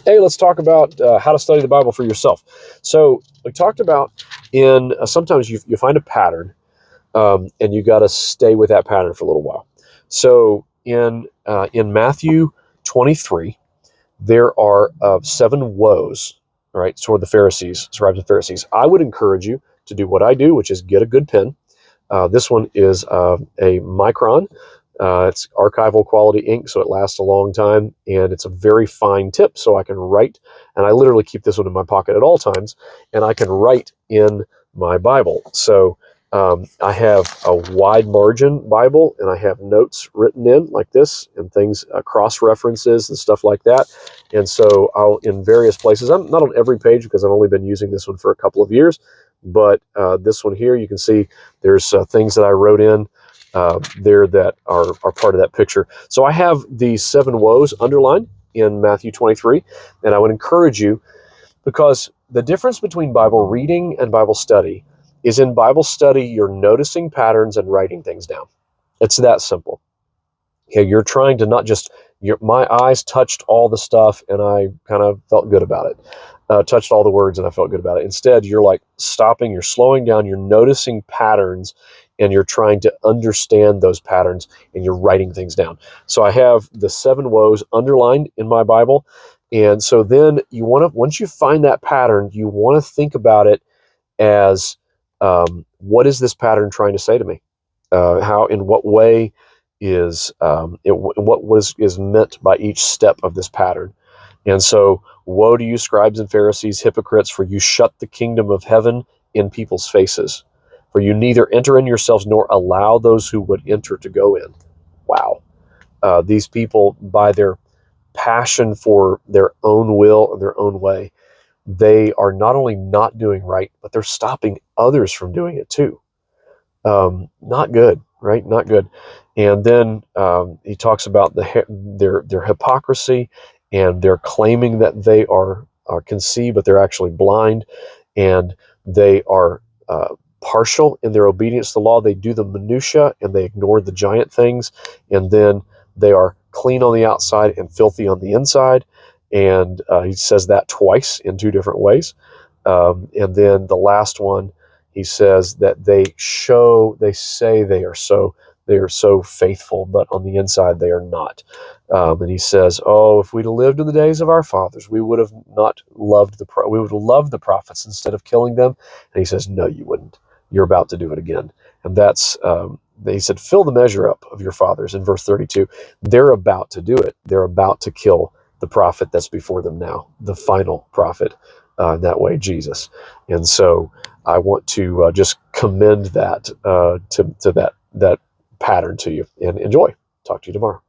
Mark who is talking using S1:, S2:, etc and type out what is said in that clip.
S1: Hey, let's talk about how to study the Bible for yourself. So we talked about in sometimes you find a pattern, and you got to stay with that pattern for a little while. So in Matthew 23, there are 7 woes, right, toward the Pharisees, scribes and Pharisees. I would encourage you to do what I do, which is get a good pen. This one is a Micron. It's archival quality ink, so it lasts a long time, and it's a very fine tip, so I can write. And I literally keep this one in my pocket at all times, and I can write in my Bible. So I have a wide margin Bible, and I have notes written in like this, and things, cross references and stuff like that. And so I'll, in various places, I'm not on every page because I've only been using this one for a couple of years, but this one here, you can see there's things that I wrote in there that are part of that picture. So I have these 7 woes underlined in Matthew 23, and I would encourage you, because the difference between Bible reading and Bible study is in Bible study, you're noticing patterns and writing things down. It's that simple. Okay, you're trying to not just, my eyes touched all the stuff and I kind of felt good about it. Touched all the words and I felt good about it. Instead, you're like stopping, you're slowing down, you're noticing patterns, and you're trying to understand those patterns, and you're writing things down. So I have the 7 woes underlined in my Bible. And so then you want to, once you find that pattern, you want to think about it as, what is this pattern trying to say to me? How, in what way is is meant by each step of this pattern? And so, woe to you, scribes and Pharisees, hypocrites, for you shut the kingdom of heaven in people's faces. For you neither enter in yourselves nor allow those who would enter to go in. Wow. These people, by their passion for their own will and their own way, they are not only not doing right, but they're stopping others from doing it too. Not good, right? Not good. And then he talks about their hypocrisy, and they're claiming that they can see, but they're actually blind, and they are partial in their obedience to the law. They do the minutia and they ignore the giant things, and then they are clean on the outside and filthy on the inside. And he says that twice in 2 different ways. And then the last one, he says that they say they are so faithful, but on the inside they are not. And he says, "Oh, if we'd lived in the days of our fathers, we would have not loved we would have loved the prophets instead of killing them." And he says, "No, you wouldn't. You're about to do it again." And that's he said, "Fill the measure up of your fathers." In verse 32, they're about to do it. They're about to kill the prophet that's before them now, the final prophet. That way, Jesus. And so I want to just commend that to that pattern to you, and enjoy. Talk to you tomorrow.